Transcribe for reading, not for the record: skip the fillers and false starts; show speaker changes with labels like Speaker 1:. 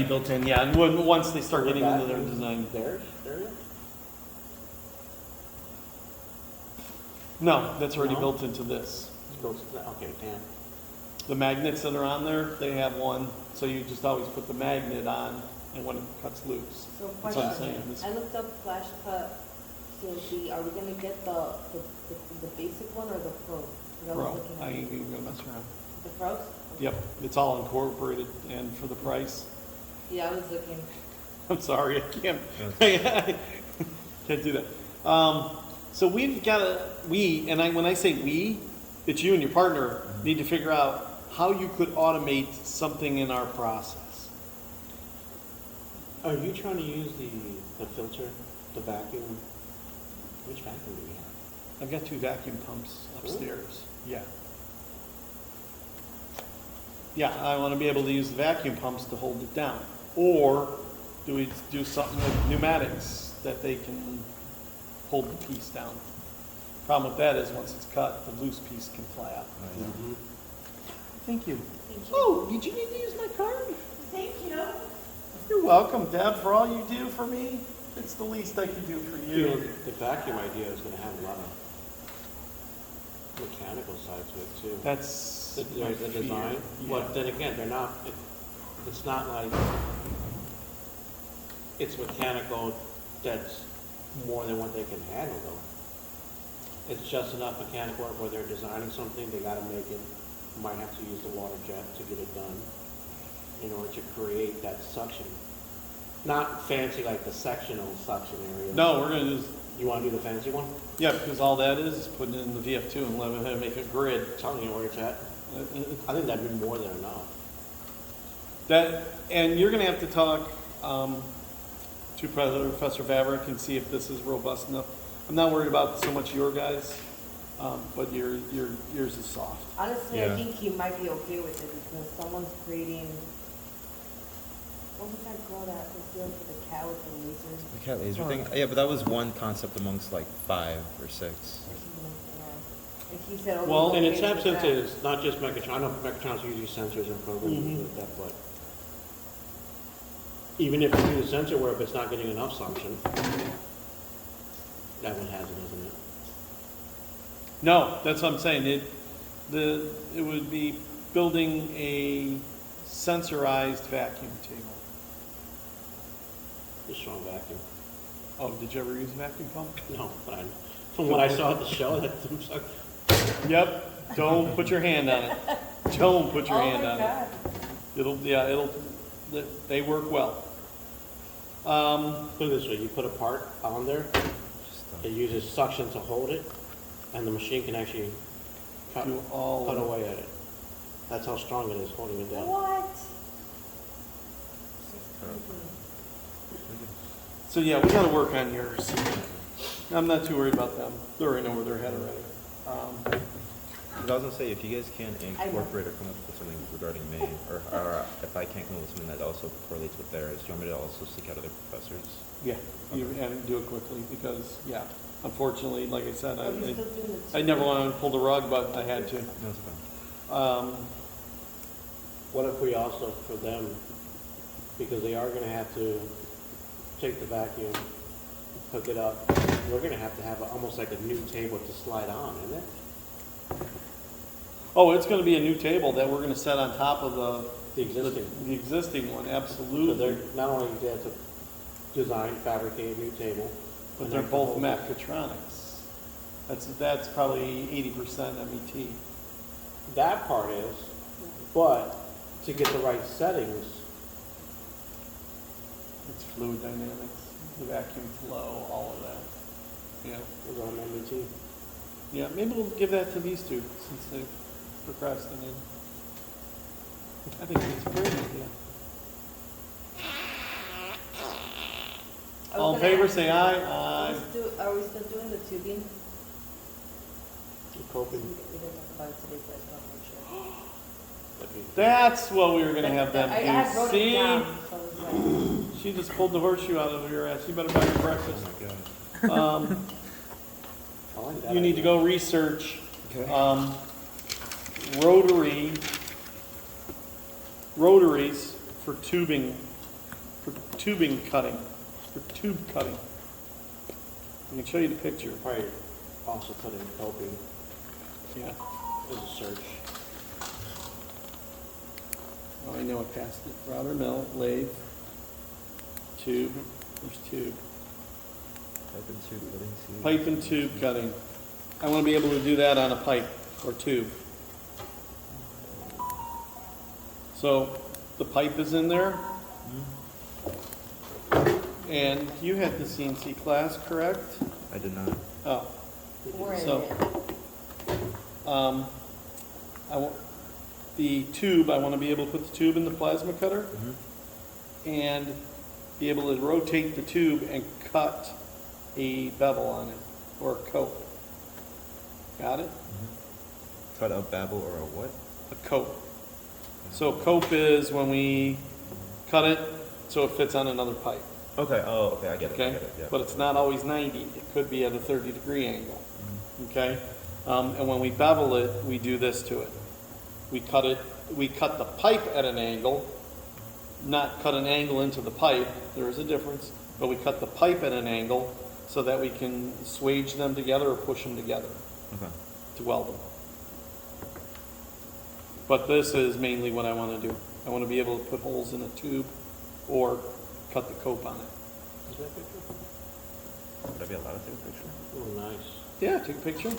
Speaker 1: built in, yeah, and once they start getting into their design.
Speaker 2: There?
Speaker 1: No, that's already
Speaker 2: No?
Speaker 1: built into this.
Speaker 2: Okay, damn.
Speaker 1: The magnets that are on there, they have one, so you just always put the magnet on, and when it cuts loose.
Speaker 3: So
Speaker 1: That's what I'm
Speaker 3: question,
Speaker 1: saying. This-
Speaker 3: I looked up flash cut CNC, are we gonna get the basic one or the pro? 'Cause I was
Speaker 1: Bro,
Speaker 3: looking at
Speaker 1: I ain't even gonna mess around.
Speaker 3: The pros?
Speaker 1: Yep, it's all incorporated, and for the price,
Speaker 3: Yeah, I was looking.
Speaker 1: I'm sorry, I can't, can't do that. So we've got when I say we, it's you and your partner need to figure out how you could automate something in our process.
Speaker 2: Are you trying to use the filter, the vacuum? Which vacuum do we have?
Speaker 1: I've got 2 vacuum pumps upstairs, yeah. Yeah, I wanna be able to use the vacuum pumps to hold it down. Or do we do something with pneumatics that they can hold the piece down? Problem with that is, once it's cut, the loose piece can fly out.
Speaker 2: Mhm.
Speaker 1: Thank you.
Speaker 3: Thank you.
Speaker 1: Oh, did you need to use my card?
Speaker 3: Thank you.
Speaker 1: You're welcome, Deb, for all you do for me. It's the least I can do for
Speaker 2: You know,
Speaker 1: you.
Speaker 2: the vacuum idea is gonna have a lot of mechanical side to it too.
Speaker 1: That's
Speaker 2: The
Speaker 1: my
Speaker 2: the
Speaker 1: fear.
Speaker 2: design,
Speaker 1: Yeah.
Speaker 2: but then again, they're not, it's not like, it's mechanical that's more than what they can handle though. It's just enough mechanical work where they're designing something, they gotta make it, might have to use the water jet to get it done in order to create that suction. Not fancy like the sectional suction area.
Speaker 1: No, we're gonna just,
Speaker 2: You wanna do the fancy one?
Speaker 1: yeah, because all that is putting it in the VF2 and let it make a grid.
Speaker 2: I'm telling you where it's at.
Speaker 1: Uh,
Speaker 2: I think that'd be more than enough.
Speaker 1: That, and you're gonna have to talk to Professor Vavrick and see if this is robust enough. I'm not worried about so much your guys, but yours is soft.
Speaker 3: Honestly, I
Speaker 4: Yeah.
Speaker 3: think he might be okay with it because someone's creating, what was that girl that was doing for the cat with the lasers?
Speaker 4: The cat laser thing? Yeah, but that was one concept amongst like 5 or 6.
Speaker 3: Or something like that. And he said, oh,
Speaker 1: Well,
Speaker 3: he's
Speaker 2: And
Speaker 3: okay
Speaker 2: it's
Speaker 3: with
Speaker 2: since
Speaker 3: that.
Speaker 2: it's not just Megatron, I know Megatron's usually sensors and programs like that, but even if you do the sensor where if it's not getting enough suction, that one has it, doesn't it?
Speaker 1: No, that's what I'm saying. It would be building a sensorized vacuum table.
Speaker 2: The strong vacuum.
Speaker 1: Oh, did you ever use a vacuum pump?
Speaker 2: No, but from what I saw at the show, that
Speaker 1: Yep. Don't put your hand on it. Don't put your
Speaker 3: Oh
Speaker 1: hand
Speaker 3: my
Speaker 1: on
Speaker 3: God.
Speaker 1: it. They work well.
Speaker 2: put it this way, you put a part on there, it uses suction to hold it, and the machine can actually cut
Speaker 1: Do all of it.
Speaker 2: away at it. That's how strong it is holding it down.
Speaker 3: What?
Speaker 1: So yeah, we gotta work on yours. I'm not too worried about them. They already know where they're headed already.
Speaker 4: I was gonna say, if you guys can incorporate or come up with something regarding me, or if I can't come up with something that also correlates with theirs, do you want me to also seek out other professors?
Speaker 1: Yeah, and do it quickly because, yeah, unfortunately, like I said,
Speaker 3: Are we still doing the
Speaker 1: I never wanted to pull the rug, but I had to.
Speaker 4: No, it's fine.
Speaker 2: What if we also, for them, because they are gonna have to take the vacuum, hook it up, we're gonna have to have almost like a new table to slide on, isn't it?
Speaker 1: Oh, it's gonna be a new table that we're gonna set on top of
Speaker 2: The existing.
Speaker 1: the existing one,
Speaker 2: So
Speaker 1: absolutely.
Speaker 2: they're, not only do they have to design, fabricate a new table,
Speaker 1: But they're both mechatronics. That's probably 80% MET.
Speaker 2: that part is, but to get the right settings,
Speaker 1: It's fluid dynamics, the vacuum flow, all of that. Yeah,
Speaker 2: is on MET.
Speaker 1: yeah. Maybe we'll give that to these two since they procrastinated. I think it's a great idea. All in favor, say aye. Aye.
Speaker 3: Are we still doing the tubing?
Speaker 2: Coping.
Speaker 3: We didn't talk about it today, so I just want to make sure.
Speaker 2: That'd be-
Speaker 1: That's what we were gonna have them
Speaker 3: I had
Speaker 1: do.
Speaker 3: wrote it
Speaker 1: See?
Speaker 3: down, so I was like,
Speaker 1: She just pulled the horseshoe out of your ass. You better buy your breakfast.
Speaker 4: Oh my god.
Speaker 2: I like that
Speaker 1: You need to
Speaker 2: idea.
Speaker 1: go research,
Speaker 4: Okay.
Speaker 1: rotaries for tubing for tubing cutting, for tube cutting. I can show you the picture.
Speaker 2: Probably also put in coping
Speaker 1: Yeah.
Speaker 2: as a search.
Speaker 1: Oh, I know it passed it. Router mill, lathe, tube, there's tube.
Speaker 4: Pipe and tube cutting, see?
Speaker 1: Pipe and tube cutting. I want to be able to do that on a pipe or tube. So the pipe is in there. And you had the CNC class, correct?
Speaker 4: I did not.
Speaker 1: Oh,
Speaker 3: We're in
Speaker 1: So-
Speaker 3: it.
Speaker 1: I want, the tube, I want to be able to put the tube in the plasma cutter and be able to rotate the tube and cut a bevel on it or a coat. Got it?
Speaker 4: Cut a bevel or a what?
Speaker 1: A cope. So a cope is when we cut it so it fits on another pipe,
Speaker 4: Okay, oh, okay, I get it, I
Speaker 1: okay?
Speaker 4: get it, yeah.
Speaker 1: But it's not always 90, it could be at a 30-degree angle, okay? And when we bevel it, we do this to it. We cut the pipe at an angle, not cut an angle into the pipe, there is a difference, but we cut the pipe at an angle so that we can swage them together or push them together
Speaker 4: Okay.
Speaker 1: to weld them. But this is mainly what I want to do. I want to be able to put holes in a tube or cut the cope on it.
Speaker 2: Is that a picture?
Speaker 4: Would I be allowed to take a picture?
Speaker 2: Oh, nice.
Speaker 1: Yeah, take a picture.